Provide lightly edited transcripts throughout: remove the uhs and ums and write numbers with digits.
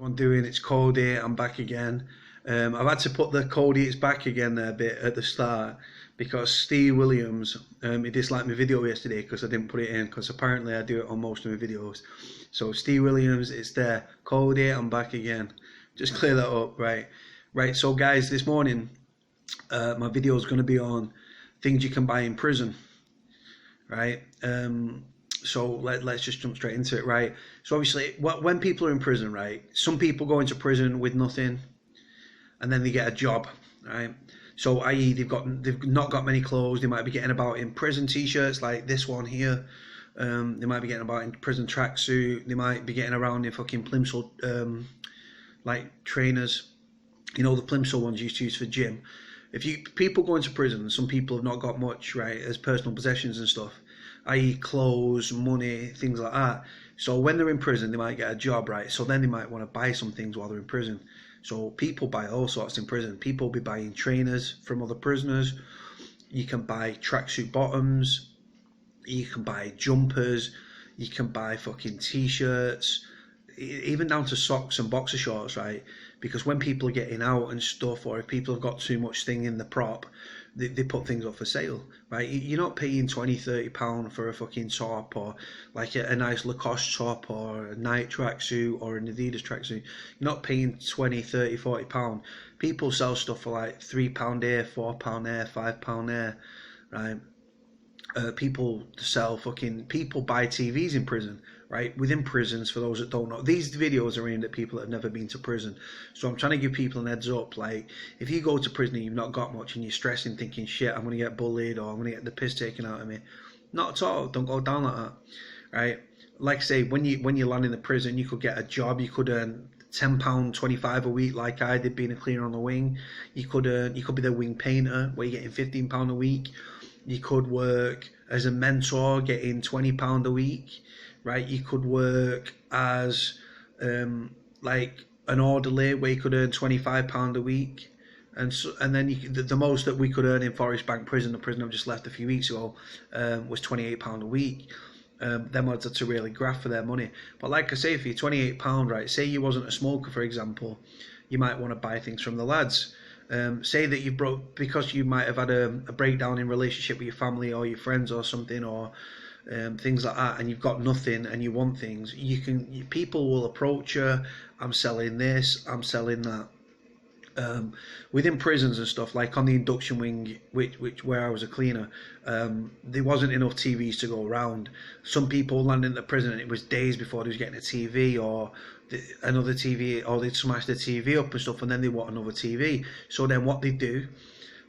I'm doing it's Cody. I'm back again. I've had to put the Cody it's back again there bit at the start because Steve Williams he disliked my video yesterday because I didn't put it in because apparently I do it on most of my videos. So Steve Williams, it's there. Cody, I'm back again. Just clear that up, right? Right. So guys, this morning my video is going to be on things you can buy in prison, right? So let's just jump straight into it, right? So obviously, when people are in prison, right, some people go into prison with nothing, and then they get a job, right? So, i.e., they've not got many clothes. They might be getting about in prison t-shirts like this one here. They might be getting about in prison tracksuit. They might be getting around in fucking plimsoll, like trainers. You know, the plimsoll ones you used to use for gym. If you people go into prison, some people have not got much, right, as personal possessions and stuff, i.e. clothes, money, things like that. So when they're in prison, they might get a job, right? So then they might want to buy some things while they're in prison. So people buy all sorts in prison. People will be buying trainers from other prisoners. You can buy tracksuit bottoms. You can buy jumpers. You can buy fucking t-shirts, even down to socks and boxer shorts, right? Because when people are getting out and stuff, or if people have got too much thing in the prop, they put things up for sale, right? You're not paying 20, 30 pound for a fucking top, or like a nice Lacoste top, or a Nike tracksuit, or an Adidas tracksuit. You're not paying 20, 30, 40 pound. People sell stuff for like £3 here, £4 there, £5 there, right? People buy TVs in prison, right? Within prisons, for those that don't know, these videos are aimed at people that have never been to prison. So I'm trying to give people an heads up. Like, if you go to prison and you've not got much and you're stressing, thinking, shit, I'm going to get bullied or I'm going to get the piss taken out of me, not at all. Don't go down like that, right? Like I say, when you land in the prison, you could get a job. You could earn £10, 25 a week, like I did, being a cleaner on the wing. You could be the wing painter, where you're getting £15 a week. You could work as a mentor, getting £20 a week, right? You could work as like an orderly, where you could earn £25 a week, and then the most that we could earn in Forest Bank Prison, the prison I've just left a few weeks ago, was £28 a week. Them odds had to really graft for their money. But like I say, for you £28, right? Say you wasn't a smoker, for example, you might want to buy things from the lads. Say that you broke because you might have had a breakdown in relationship with your family or your friends or something, or things like that, and you've got nothing and you want things. People will approach you. I'm selling this. I'm selling that. Within prisons and stuff, like on the induction wing, which where I was a cleaner, there wasn't enough TVs to go around. Some people landed in the prison and it was days before they was getting a TV or another TV, or they'd smash the TV up and stuff, and then they want another TV. So then what they do,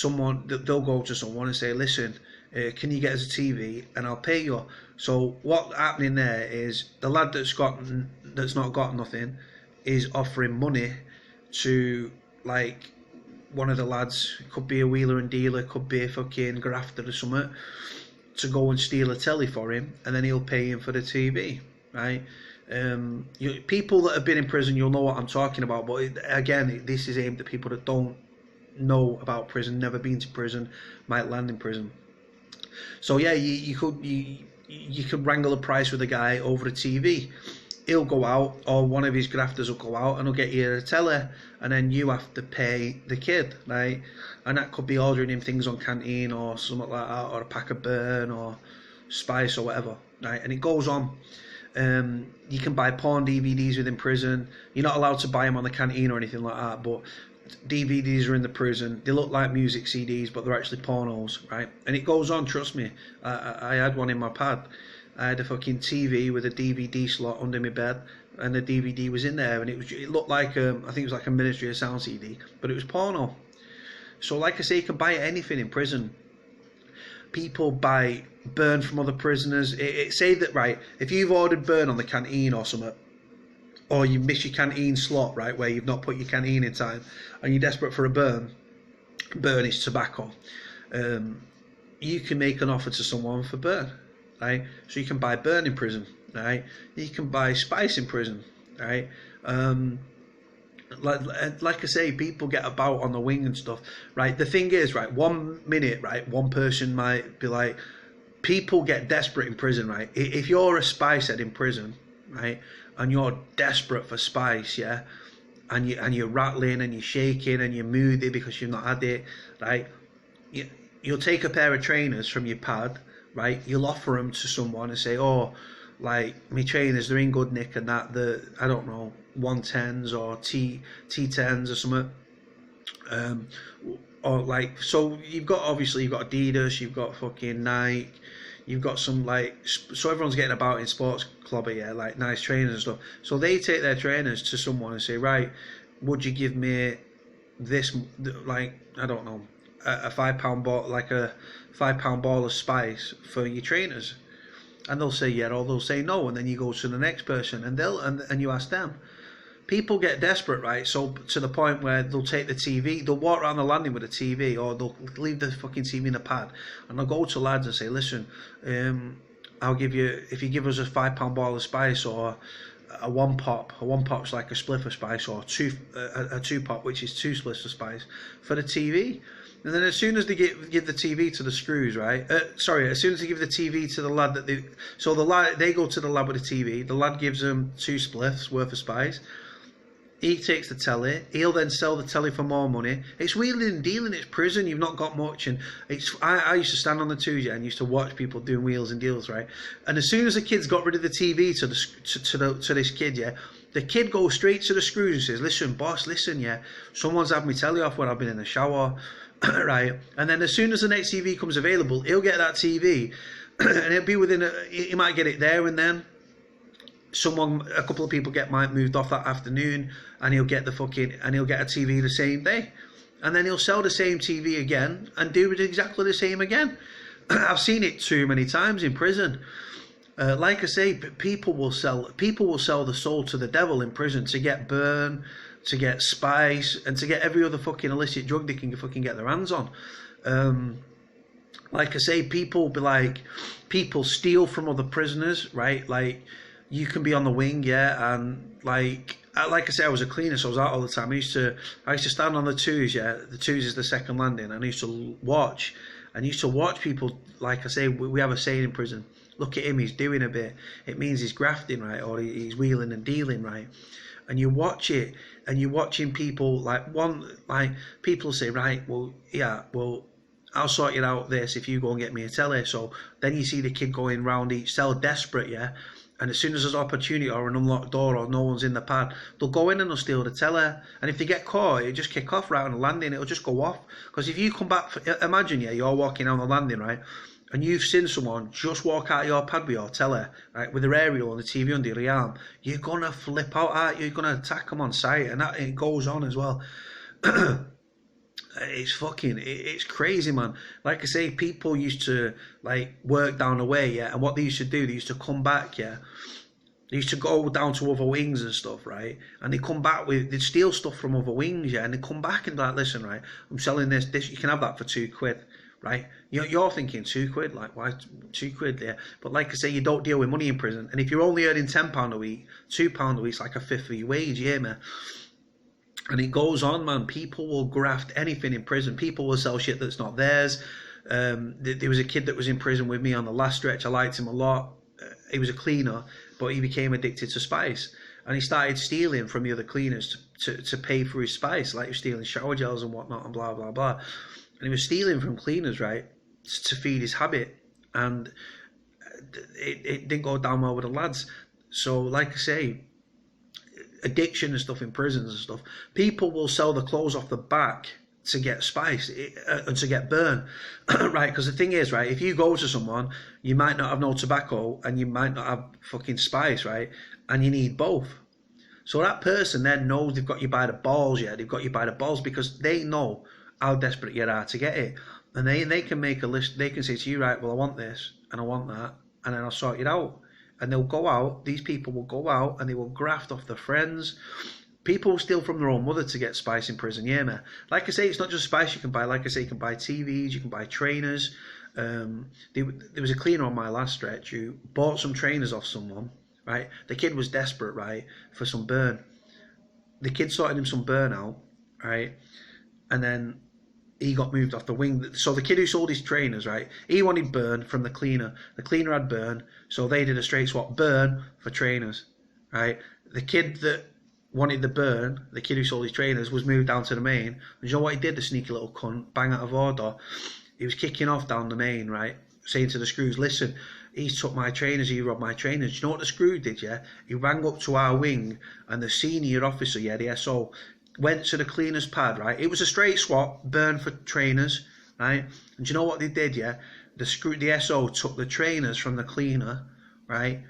they'll go to someone and say, listen, can you get us a TV and I'll pay you. So what's happening there is the lad that's not got nothing is offering money to, like, one of the lads, could be a wheeler and dealer, could be a fucking grafter or something, to go and steal a telly for him, and then he'll pay him for the TV, right? People that have been in prison, you'll know what I'm talking about. But again, this is aimed at people that don't know about prison, never been to prison, might land in prison. So yeah, you could wrangle a price with a guy over a TV. He'll go out, or one of his grafters will go out and he'll get you a telly, and then you have to pay the kid, right? And that could be ordering him things on Canteen or something like that, or a pack of Burn or Spice or whatever, right? And it goes on. You can buy porn DVDs within prison. You're not allowed to buy them on the Canteen or anything like that, but DVDs are in the prison. They look like music CDs, but they're actually pornos, right? And it goes on, trust me. I had one in my pad. I had a fucking TV with a DVD slot under my bed, and the DVD was in there, and it looked like I think it was like a Ministry of Sound CD, but it was porno. So like I say, you can buy anything in prison. People buy Burn from other prisoners. Say that, right, if you've ordered Burn on the Canteen or something, or you miss your Canteen slot, right, where you've not put your Canteen in time, and you're desperate for a Burn is tobacco, you can make an offer to someone for Burn, right? So you can buy Burn in prison, right? You can buy Spice in prison, right? Like I say, people get about on the wing and stuff, right? The thing is, right, 1 minute, right, one person might be like, people get desperate in prison, right? If you're a spice head in prison, right, and you're desperate for spice, yeah, and you're rattling and you're shaking and you're moody because you've not had it, right? You'll take a pair of trainers from your pad, right? You'll offer them to someone and say, oh, like, my trainers, they're in good nick and that, I don't know, 110s or T10s or something. Or like, so you've got Adidas, you've got fucking Nike, you've got some, like, so everyone's getting about in sports club, yeah, like nice trainers and stuff. So they take their trainers to someone and say, right, would you give me this, like, I don't know, a £5 ball, like a £5 ball of spice for your trainers? And they'll say yeah, or they'll say no, and then you go to the next person and and you ask them. People get desperate, right? So to the point where they'll take the TV, they'll walk around the landing with a TV, or they'll leave the fucking TV in a pad, and they'll go to lads and say, listen, I'll give you, if you give us a £5 ball of spice, or a one pop's like a spliff of spice, or a two pop, which is 2 spliffs of spice for the TV. And then as soon as they give the TV to the screws, right? As soon as they give the TV to the lad they go to the lad with the TV. The lad gives them 2 spliffs worth of spice. He takes the telly. He'll then sell the telly for more money. It's wheeling and dealing. It's prison. You've not got much. And I used to stand on the twos, and used to watch people doing wheels and deals, right? And as soon as the kids got rid of the TV to this kid, yeah, the kid goes straight to the screws and says, listen, boss, listen, yeah, someone's had me telly off when I've been in the shower. Right, and then as soon as the next TV comes available, he'll get that TV, and it'll be he might get it there and then. A couple of people might moved off that afternoon, and he'll get a TV the same day, and then he'll sell the same TV again and do it exactly the same again. I've seen it too many times in prison. Like I say, people will sell the soul to the devil in prison to get burn, to get spice, and to get every other fucking illicit drug they can fucking get their hands on. Like I say, people steal from other prisoners, right? Like, you can be on the wing, yeah, and like I say, I was a cleaner, so I was out all the time. I used to stand on the twos, yeah. The twos is the second landing, and I used to watch people. Like I say, we have a saying in prison: look at him, he's doing a bit. It means he's grafting, right, or he's wheeling and dealing, right. And you watch it, and you're watching people people say, right, well, yeah, well, I'll sort you out this if you go and get me a telly. So then you see the kid going round each cell desperate, yeah. And as soon as there's opportunity or an unlocked door or no one's in the pad, they'll go in and they'll steal the teller. And if they get caught, it'll just kick off right on the landing. It'll just go off. Because if you come back, imagine, yeah, you're walking down the landing, right? And you've seen someone just walk out of your pad with your teller, right, with their aerial and the TV under your arm. You're going to flip out, aren't you? You're going to attack them on sight. And it goes on as well. It's crazy, man. Like I say, people used to like work down the way, yeah, and what they used to do, they used to come back, yeah. They used to go down to other wings and stuff, right? And they come back they'd steal stuff from other wings, yeah, and they come back and be like, listen, right, I'm selling this, you can have that for £2, right? You're thinking £2, like, why £2, yeah? But like I say, you don't deal with money in prison, and if you're only earning £10 a week, £2 a week's like a fifth of your wage, yeah, man. And it goes on, man. People will graft anything in prison. People will sell shit that's not theirs. There was a kid that was in prison with me on the last stretch. I liked him a lot. He was a cleaner, but he became addicted to spice. And he started stealing from the other cleaners to pay for his spice. Like he was stealing shower gels and whatnot and blah, blah, blah. And he was stealing from cleaners, right, to feed his habit. And it didn't go down well with the lads. So, like I say, addiction and stuff in prisons and stuff, people will sell the clothes off the back to get spice and to get burn, right? Because the thing is, right, if you go to someone, you might not have no tobacco and you might not have fucking spice, right? And you need both. So that person then knows they've got you by the balls, yeah? They've got you by the balls because they know how desperate you are to get it. And they can make a list. They can say to you, right, well, I want this and I want that, and then I'll sort it out. And they'll go out, these people will go out and they will graft off their friends. People will steal from their own mother to get spice in prison, yeah, man. Like I say, it's not just spice you can buy. Like I say, you can buy TVs, you can buy trainers. There was a cleaner on my last stretch who bought some trainers off someone, right? The kid was desperate, right, for some burn. The kid sorted him some burn out, right? And then he got moved off the wing. So the kid who sold his trainers, right, he wanted burn from the cleaner. The cleaner had burn, so they did a straight swap, burn for trainers, right? The kid that wanted the burn, the kid who sold his trainers, was moved down to the main. And you know what he did, the sneaky little cunt, bang out of order? He was kicking off down the main, right? Saying to the screws, listen, he's took my trainers, he robbed my trainers. Do you know what the screw did, yeah? He rang up to our wing, and the senior officer, yeah, the SO, went to the cleaner's pad, right? It was a straight swap, burn for trainers, right? And do you know what they did, yeah? The SO took the trainers from the cleaner, right?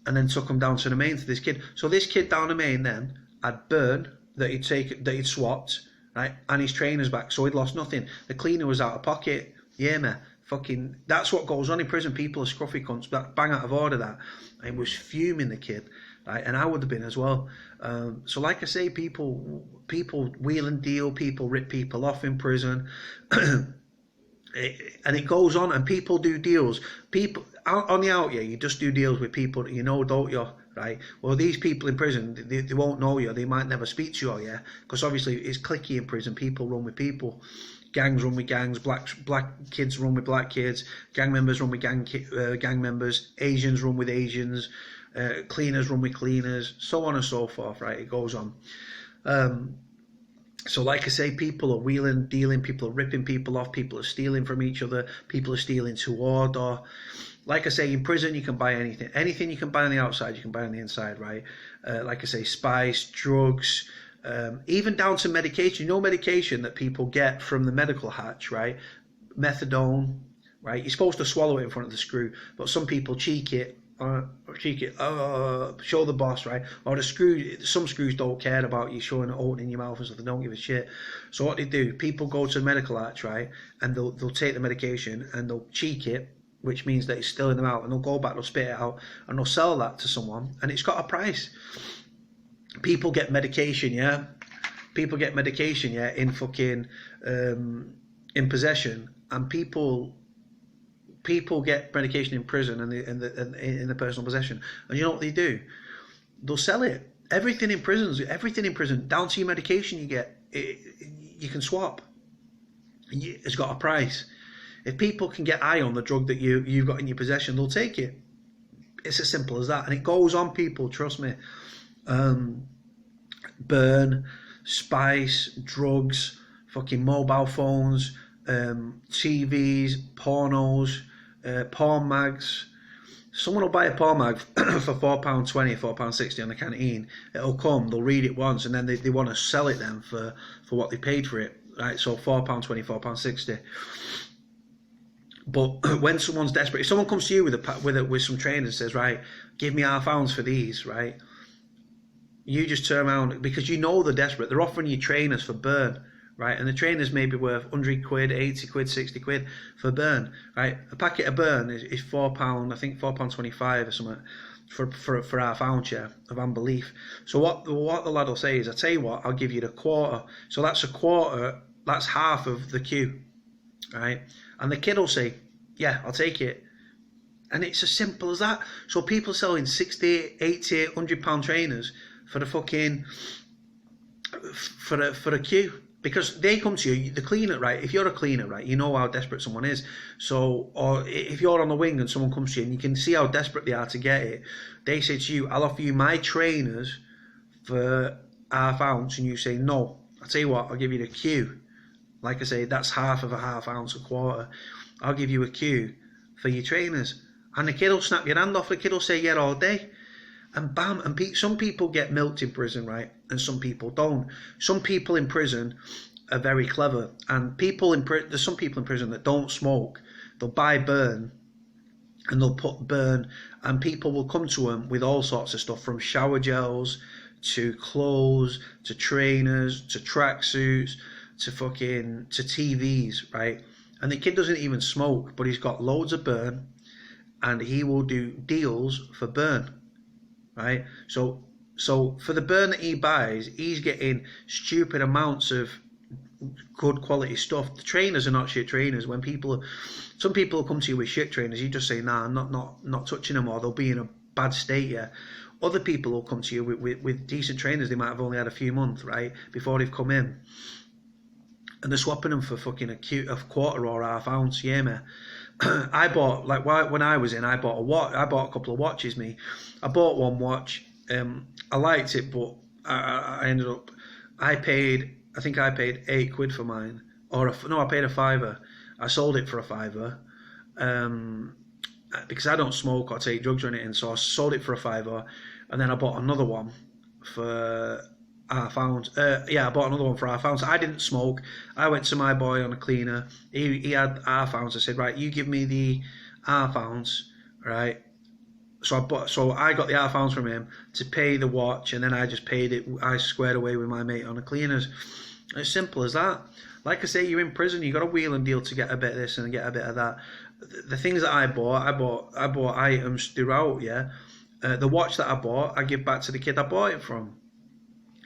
And then took them down to the main to this kid. So this kid down the main then had burn that he'd swapped, right? And his trainers back, so he'd lost nothing. The cleaner was out of pocket. Yeah, man. Fucking, that's what goes on in prison. People are scruffy cunts, bang out of order that. I was fuming, the kid, right? And I would have been as well. So like I say, people wheel and deal, people rip people off in prison. And it goes on, and people do deals. People out on the out, yeah, you just do deals with people that you know, don't you? Right? Well, these people in prison, they won't know you. They might never speak to you, yeah, because obviously it's cliquey in prison. People run with people. Gangs run with gangs. Black kids run with black kids. Gang members run with gang members. Asians run with Asians. Cleaners run with cleaners. So on and so forth. Right? It goes on. So like I say, people are wheeling, dealing, people are ripping people off, people are stealing from each other, people are stealing to order. Like I say, in prison you can buy anything. Anything you can buy on the outside, you can buy on the inside, right? Like I say, spice, drugs, even down to medication. You know, medication that people get from the medical hatch, right? Methadone, right? You're supposed to swallow it in front of the screw, but some people cheek it, show the boss, right? Or the screw, some screws don't care about you showing it, opening your mouth and stuff. They don't give a shit. So what they do, people go to the medical hatch, right? And they'll take the medication and they'll cheek it, which means that it's still in the mouth, and they'll go back, they'll spit it out, and they'll sell that to someone, and it's got a price. People get medication, yeah? People get medication, yeah, in fucking, in possession, and people get medication in prison and in the personal possession, and you know what they do? They'll sell it. Everything in prison, down to your medication you get, you can swap. It's got a price. If people can get high on the drug that you've got in your possession, they'll take it. It's as simple as that, and it goes on, people. Trust me. Burn, spice, drugs, fucking mobile phones, TVs, pornos, porn mags. Someone will buy a porn mag for £4.20, £4.60 on the canteen. It'll come, they'll read it once, and then they want to sell it then for what they paid for it. Right, so £4.20, £4.60. But when someone's desperate, if someone comes to you with some trainers and says, right, give me £1/2 for these, right? You just turn around, because you know they're desperate. They're offering you trainers for burn, right? And the trainers may be worth 100 quid, 80 quid, 60 quid for burn, right? A packet of burn is £4, I think £4.25 or something for £1/2, yeah, of unbelief. So what the lad will say is, I tell you what, I'll give you the quarter. So that's a quarter, that's half of the queue, right? And the kid will say, yeah, I'll take it. And it's as simple as that. So people selling 60, 80, £100 trainers for the fucking, for the queue. Because they come to you, the cleaner, right? If you're a cleaner, right, you know how desperate someone is. So, or if you're on the wing and someone comes to you and you can see how desperate they are to get it, they say to you, I'll offer you my trainers for £1/2, and you say, no, I'll tell you what, I'll give you the queue. Like I say, that's half of £1/2, a quarter. I'll give you a queue for your trainers. And the kid will snap your hand off. The kid will say, yeah, all day. And bam, and some people get milked in prison, right? And some people don't. Some people in prison are very clever. And there's some people in prison that don't smoke. They'll buy burn, and they'll put burn, and people will come to them with all sorts of stuff, from shower gels to clothes to trainers to tracksuits to TVs, right? And the kid doesn't even smoke, but he's got loads of burn, and he will do deals for burn, right? So for the burn that he buys, he's getting stupid amounts of good quality stuff. The trainers are not shit trainers. Some people will come to you with shit trainers, you just say, nah, I'm not touching them, or they'll be in a bad state, yeah. Other people will come to you with decent trainers. They might have only had a few months, right, before they've come in. And they're swapping them for fucking a quarter or £1/2, yeah, mate. I bought, like, when I was in, I bought a couple of watches, me. I bought one watch, I liked it, but I ended up, I think I paid £8 for mine, no, I paid a fiver. I sold it for a fiver, because I don't smoke or take drugs or anything, so I sold it for a fiver, and then I bought another one for £1. I bought another one for £1. So I didn't smoke. I went to my boy on a cleaner. He had £1. I said, right, you give me the £1, right? So I got the £1 from him to pay the watch, and then I just paid it. I squared away with my mate on the cleaners. It's simple as that. Like I say, you're in prison. You got to wheel and deal to get a bit of this and get a bit of that. The things that I bought items throughout. Yeah, the watch that I bought, I give back to the kid I bought it from.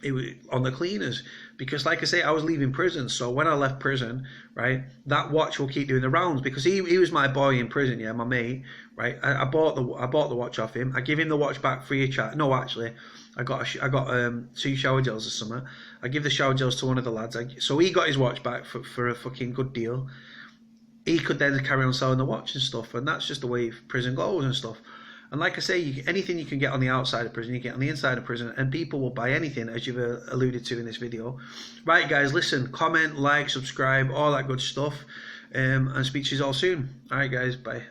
It was on the cleaners, because like I say, I was leaving prison, so when I left prison, right, that watch will keep doing the rounds, because he was my boy in prison, yeah, my mate, right. I bought the watch off him. I give him the watch back free of charge. No, actually, I got 2 shower gels this summer. I give the shower gels to one of the lads, so he got his watch back for a fucking good deal. He could then carry on selling the watch and stuff, and that's just the way prison goes and stuff. And like I say, anything you can get on the outside of prison, you get on the inside of prison, and people will buy anything, as you've alluded to in this video. Right, guys, listen, comment, like, subscribe, all that good stuff, and speak to you all soon. All right, guys, bye.